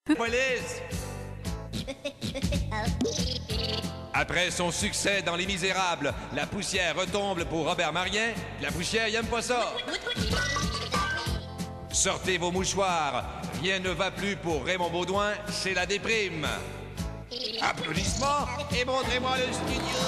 Police! Après son succès dans Les Misérables, la poussière retombe pour Robert Marien. La poussière, il aime pas ça. Sortez vos mouchoirs. Rien ne va plus pour Raymond Baudouin, c'est la déprime. Applaudissements et montrez-moi le studio.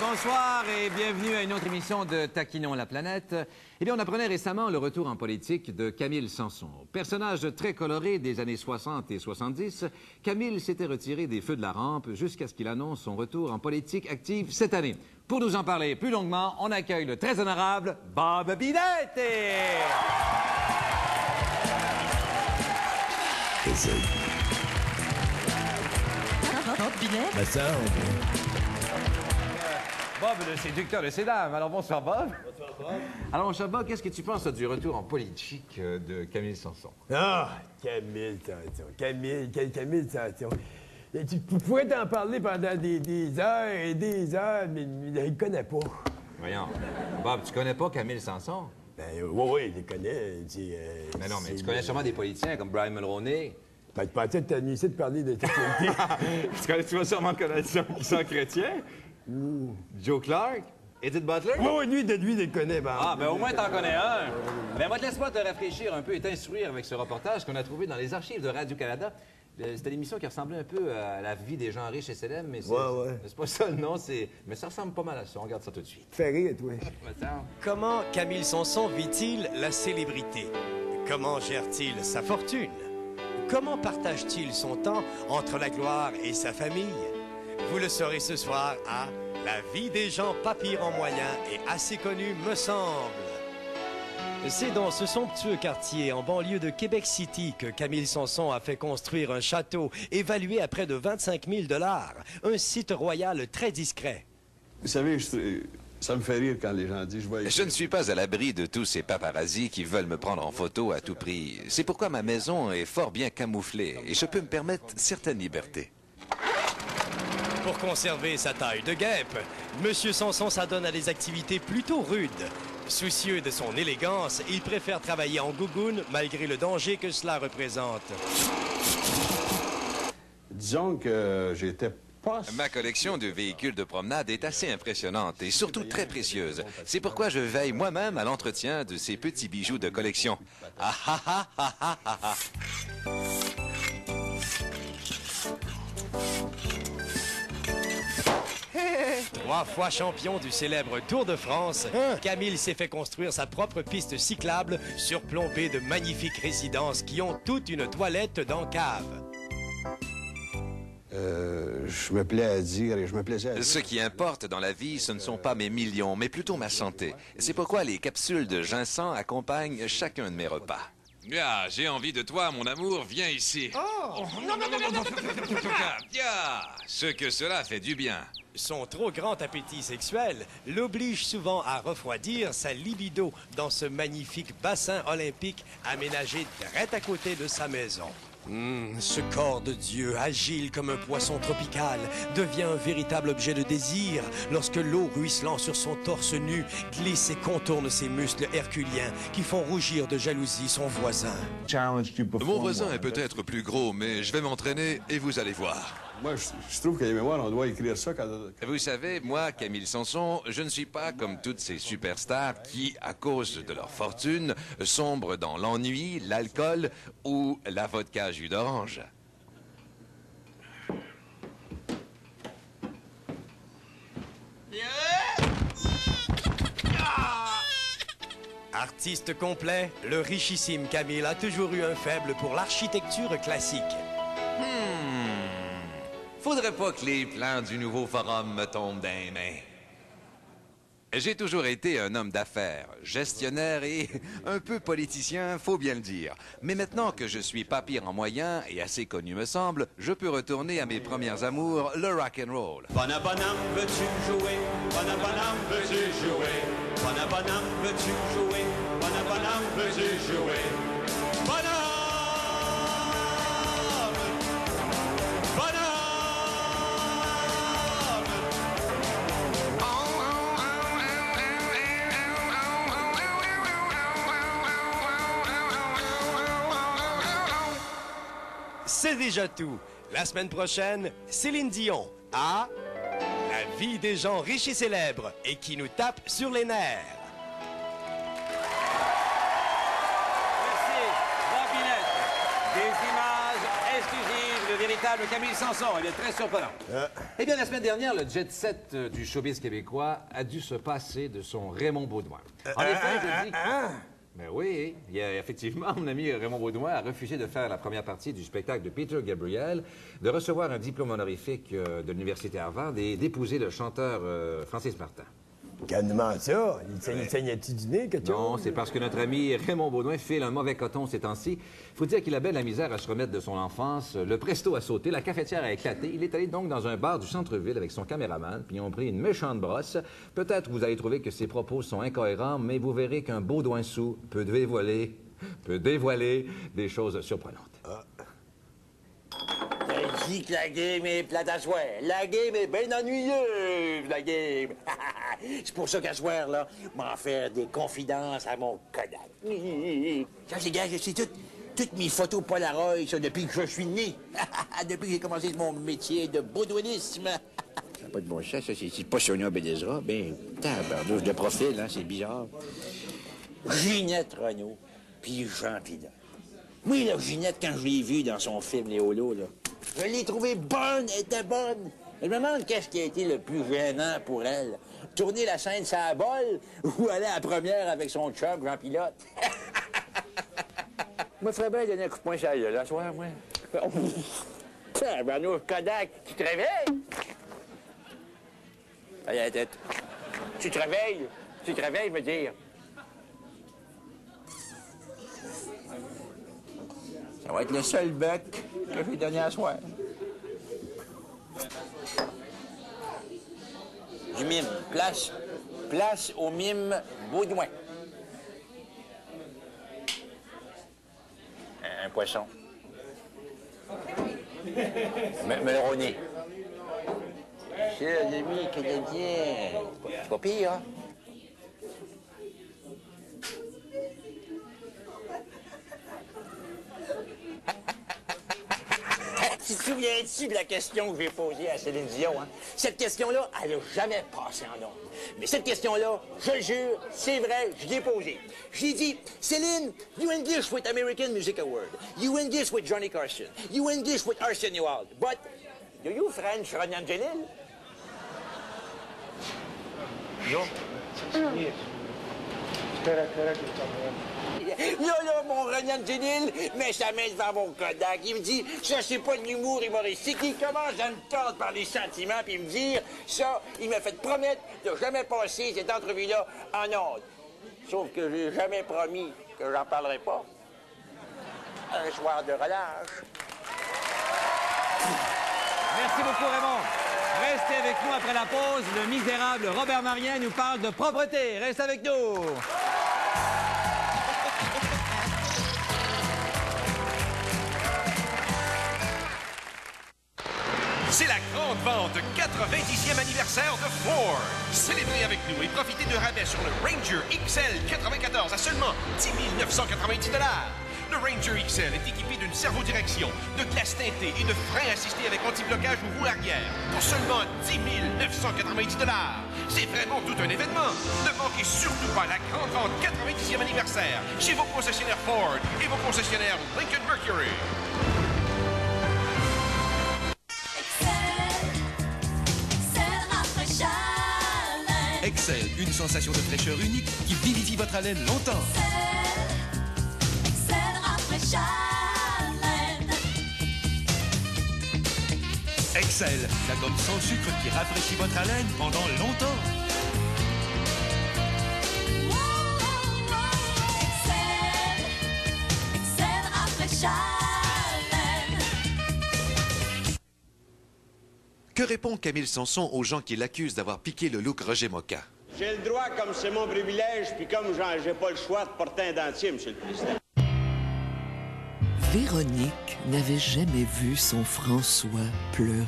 Bonsoir et bienvenue à une autre émission de Taquinons la planète. Eh bien, on apprenait récemment le retour en politique de Camille Sanson. Personnage très coloré des années 60 et 70, Camille s'était retiré des feux de la rampe jusqu'à ce qu'il annonce son retour en politique active cette année. Pour nous en parler plus longuement, on accueille le très honorable Bob Binetti. Bob Binet? Ben ça, Bob, le séducteur de ces dames. Alors, bonsoir, Bob. Bonsoir, Bob. Alors, mon cher Bob, qu'est-ce que tu penses du retour en politique de Camille Sanson? Ah, Camille Sanson. Camille Sanson. Et tu pourrais t'en parler pendant des heures et des heures, mais il ne connaît pas. Voyons. Bob, tu connais pas Camille Sanson? Ben oui, je le connais. Mais non, mais tu connais sûrement des politiciens comme Brian Mulroney. Ben, tu pensais que tu venu ici de parler de sécurité. Tu vas sûrement connaître ceux qui sont chrétiens. Joe Clark? Edith Butler? Oui, lui, je le connais. Ben, Ah, ben au moins t'en connais un. Ben moi, laisse-moi te rafraîchir un peu et t'instruire avec ce reportage qu'on a trouvé dans les archives de Radio-Canada. C'était l'émission qui ressemblait un peu à la vie des gens riches et célèbres, mais c'est pas ça le nom, mais ça ressemble pas mal à ça. On regarde ça tout de suite. Fais rire, toi. Comment Camille Sanson vit-il la célébrité? Comment gère-t-il sa fortune? Comment partage-t-il son temps entre la gloire et sa famille? Vous le saurez ce soir à La vie des gens pas pire en moyen et assez connus, me semble. C'est dans ce somptueux quartier en banlieue de Québec City que Camille Sanson a fait construire un château évalué à près de 25 000 $. Un site royal très discret. Vous savez, ça me fait rire quand les gens disent... Je ne suis pas à l'abri de tous ces paparazzis qui veulent me prendre en photo à tout prix. C'est pourquoi ma maison est fort bien camouflée et je peux me permettre certaines libertés. Pour conserver sa taille de guêpe, M. Sanson s'adonne à des activités plutôt rudes. Soucieux de son élégance, il préfère travailler en gougoune malgré le danger que cela représente. Disons que j'étais pas... Ma collection de véhicules de promenade est assez impressionnante et surtout très précieuse. C'est pourquoi je veille moi-même à l'entretien de ces petits bijoux de collection. Ah ah ah ah ah ah ah. 3 fois champion du célèbre Tour de France, Camille s'est fait construire sa propre piste cyclable surplombée de magnifiques résidences qui ont toute une toilette dans cave. Je me plais à dire et je me plaisais à dire... Ce qui importe dans la vie, ce ne sont pas mes millions, mais plutôt ma santé. C'est pourquoi les capsules de ginseng accompagnent chacun de mes repas. Ah, j'ai envie de toi, mon amour, viens ici. Oh! Non, Viens! Ce que cela fait du bien. Son trop grand appétit sexuel l'oblige souvent à refroidir sa libido dans ce magnifique bassin olympique aménagé direct à côté de sa maison. Ce corps de Dieu, agile comme un poisson tropical, devient un véritable objet de désir lorsque l'eau ruisselant sur son torse nu glisse et contourne ses muscles herculiens qui font rougir de jalousie son voisin. Mon voisin est peut-être plus gros, mais je vais m'entraîner et vous allez voir. Moi, je trouve qu'à les mémoires, on doit écrire ça quand... Vous savez, moi, Camille Sanson, je ne suis pas comme toutes ces superstars qui, à cause de leur fortune, sombrent dans l'ennui, l'alcool ou la vodka jus d'orange. Artiste complet, le richissime Camille a toujours eu un faible pour l'architecture classique. Faudrait pas que les plans du nouveau forum me tombent dans les mains. J'ai toujours été un homme d'affaires, gestionnaire et un peu politicien, faut bien le dire. Mais maintenant que je suis pas pire en moyen et assez connu me semble, je peux retourner à mes premières amours, le rock'n'roll. Bonhomme, veux-tu jouer? Bonhomme, veux-tu jouer? Bonhomme, veux-tu jouer? Bonhomme, veux-tu jouer? Bonhomme, c'est déjà tout. La semaine prochaine, Céline Dion à La vie des gens riches et célèbres et qui nous tapent sur les nerfs. Merci, Robinette. Des images exclusives, le véritable Camille Sanson. Il est très surprenant. Eh bien, la semaine dernière, le jet-set du showbiz québécois a dû se passer de son Raymond Baudouin. En effet, je dis... Mais oui, effectivement, mon ami Raymond Baudouin a refusé de faire la première partie du spectacle de Peter Gabriel, de recevoir un diplôme honorifique de l'Université Harvard et d'épouser le chanteur Francis Martin. Calmement ça. Il saignait-tu du nez, quelque chose? Non, c'est parce que notre ami Raymond Baudouin file un mauvais coton ces temps-ci. Faut dire qu'il a bien la misère à se remettre de son enfance. Le presto a sauté, la cafetière a éclaté. Il est allé donc dans un bar du centre-ville avec son caméraman, puis ils ont pris une méchante brosse. Peut-être vous allez trouver que ses propos sont incohérents, mais vous verrez qu'un Baudouin sous peut dévoiler des choses surprenantes. Je dis que la game est plate à soir. La game est bien ennuyeuse, la game. C'est pour ça qu'à soir, là, m'en faire des confidences à mon Kodak. Ça, les gars, c'est toutes mes photos Polaroid, ça, depuis que je suis né. Depuis que j'ai commencé mon métier de baudouinisme. Ça n'a pas de bon sens, ça. C'est pas Sonia Bédezra. Ben, tabarnouche de profil, hein, c'est bizarre. Ginette Renault, puis Jean Pilote. Oui, là, Ginette, quand je l'ai vue dans son film Les Holos, là, je l'ai trouvée bonne, elle était bonne. Je me demande qu'est-ce qui a été le plus gênant pour elle. Tourner la scène sur la bolle ou aller à la première avec son chum, Jean Pilote. Moi, je ferais bien donner un coup de poing sur la gueule, là, soir, moi. Ben, nous, Kodak, tu te réveilles? Allez, la tête. Tu te réveilles? Tu te réveilles, me dire. Ça va être le seul bec que je vais donner à soir. Du mime. Place au mime Baudouin. Un poisson. Melroni. C'est l'ennemi canadien. C'est pas pire, hein? Tu te souviens-tu de la question que j'ai posée à Céline Dion? Hein? Cette question-là, elle n'a jamais passé en ordre. Mais cette question-là, je le jure, c'est vrai, je l'ai posée. J'ai dit, Céline, you English with American Music Award. You English with Johnny Carson. You English with Arsenio Hall. But, do you French Ron Angelil? Non. Là, mon Renan Génil met sa main devant mon Kodak. Il me dit, ça, c'est pas de l'humour humoristique. Il commence à me tordre par les sentiments, puis me dire, ça, il m'a fait promettre de jamais passer cette entrevue-là en ondes. Sauf que j'ai jamais promis que j'en parlerai pas. Un soir de relâche. Merci beaucoup, Raymond. Restez avec nous après la pause. Le misérable Robert Marien nous parle de propreté. Reste avec nous. C'est la grande vente 90e anniversaire de Ford. Célébrez avec nous et profitez de rabais sur le Ranger XL 94 à seulement 10 990 $. Le Ranger XL est équipé d'une servodirection, de glace teintée et de freins assistés avec anti-blocage ou roue arrière pour seulement 10 990 $. C'est vraiment tout un événement. Ne manquez surtout pas la grande vente 90e anniversaire chez vos concessionnaires Ford et vos concessionnaires Lincoln Mercury. Excel, une sensation de fraîcheur unique qui vivifie votre haleine longtemps. Excel, la gomme sans sucre qui rafraîchit votre haleine pendant longtemps. Que répond Camille Sanson aux gens qui l'accusent d'avoir piqué le look Roger Moka? J'ai le droit, comme c'est mon privilège, puis comme j'ai pas le choix de porter un dentier, Monsieur le Président. Véronique n'avait jamais vu son François pleurer.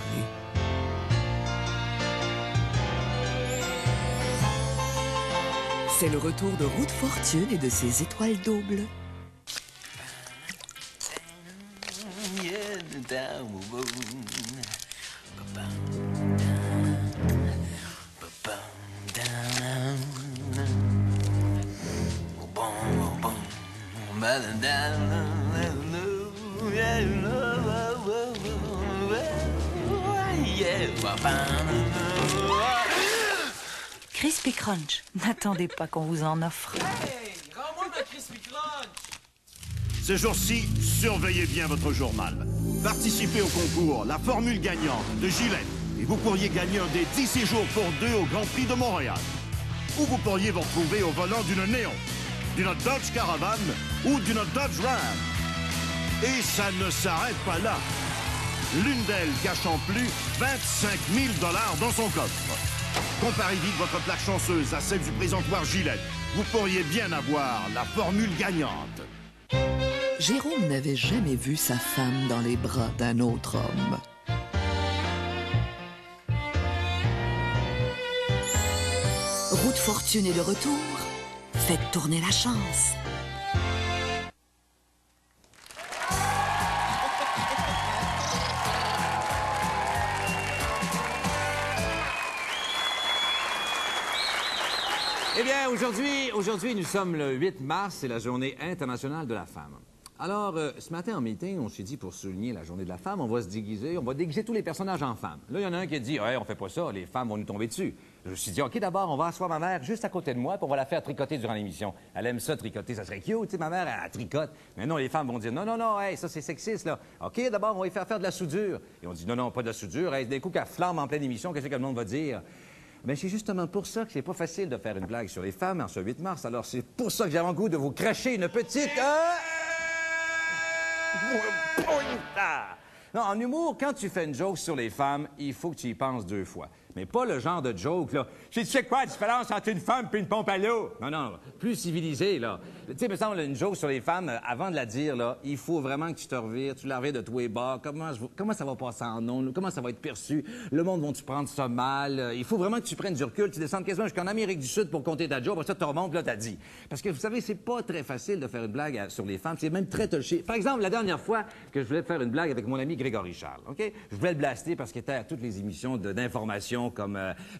C'est le retour de Route Fortune et de ses étoiles doubles. Crispy Crunch. N'attendez pas qu'on vous en offre. Hey, rends-moi ma Crispy Crunch! Ces jours-ci, surveillez bien votre journal. Participez au concours La Formule Gagnante de Gillette et vous pourriez gagner un des 10 séjours pour 2 au Grand Prix de Montréal. Ou vous pourriez vous retrouver au volant d'une Néon, d'une Dodge Caravan ou d'une Dodge Ram. Et ça ne s'arrête pas là. L'une d'elles cache en plus 25 000 $ dans son coffre. Comparez vite votre plaque chanceuse à celle du présentoir Gillette. Vous pourriez bien avoir la formule gagnante. Jérôme n'avait jamais vu sa femme dans les bras d'un autre homme. Route Fortune est de retour. Faites tourner la chance. Eh bien, aujourd'hui, nous sommes le 8 mars, c'est la journée internationale de la femme. Alors, ce matin en meeting, on s'est dit, pour souligner la journée de la femme, on va déguiser tous les personnages en femmes. Là, il y en a un qui a dit, hey, on fait pas ça, les femmes vont nous tomber dessus. Je me suis dit, OK, d'abord, on va asseoir ma mère juste à côté de moi, puis on va la faire tricoter durant l'émission. Elle aime ça, tricoter, ça serait cute, tu sais, ma mère, elle tricote. Mais non, les femmes vont dire, non, hey, ça, c'est sexiste, là. OK, d'abord, on va y faire de la soudure. Et on dit, non, pas de la soudure. Hey, d'un coup, qu'elle flambe en pleine émission, qu'est-ce que le monde va dire? Mais c'est justement pour ça que c'est pas facile de faire une blague sur les femmes en ce 8 mars. Alors, c'est pour ça que j'avais le goût de vous cracher une petite... Non, en humour, quand tu fais une joke sur les femmes, il faut que tu y penses 2 fois. Mais pas le genre de joke, là. Tu sais quoi la différence entre une femme et une pompe à l'eau? Non, plus civilisé, là. Tu sais, me semble, une joke sur les femmes, avant de la dire, là, il faut vraiment que tu te revires, tu la revires de tous les bords. Comment ça va passer en ondes? Comment ça va être perçu? Le monde va-tu prendre ça mal? Il faut vraiment que tu prennes du recul, tu descendes quasiment jusqu'en Amérique du Sud pour compter ta joke, après ça, tu remontes, là, t'as dit. Parce que, vous savez, c'est pas très facile de faire une blague sur les femmes, c'est même très touché. Par exemple, la dernière fois que je voulais faire une blague avec mon ami Grégory Charles, OK? Je voulais le blaster parce qu'il était à toutes les émissions d'information comme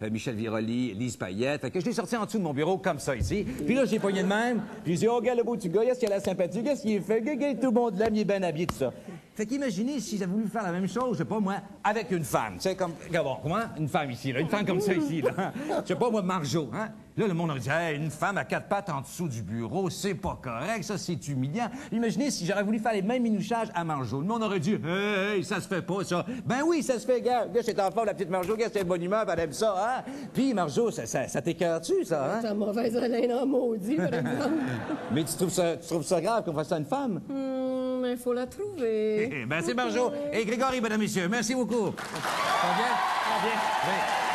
Michel Viroli, Lise Payette. Fait que je l'ai sorti en dessous de mon bureau comme ça ici. Puis là, j'ai pogné de même. Puis j'ai dit, oh, regarde le beau petit gars, est-ce qu'il a la sympathie? Qu'est-ce qu'il fait? Regarde, tout le monde l'aime, il est bien habillé, tout ça. Fait qu'imaginez si j'avais voulu faire la même chose, je sais pas moi, avec une femme. Tu sais, comme, bon, comment? Une femme ici, là. Une femme comme ça ici, là. Je sais pas moi, Marjo, hein? Là, le monde aurait dit, hey, une femme à 4 pattes en dessous du bureau, c'est pas correct, ça, c'est humiliant. Imaginez si j'aurais voulu faire les mêmes minouchages à Marjo. Le monde aurait dit, hey, ça se fait pas, ça. Ben oui, ça se fait, gars. Gars, c'est en forme, la petite Marjo, gars, c'est une bonne humeur, elle aime ça, hein? Puis, Marjo, ça t'écœure-tu, ça, hein? C'est mauvaise haleine en maudit, par exemple. Mais tu trouves ça grave qu'on fasse ça à une femme? Mais il faut la trouver. Ben, c'est Marjo. Et Grégory, mesdames, messieurs, merci beaucoup. Ça va bien? Ça va bien? Oui.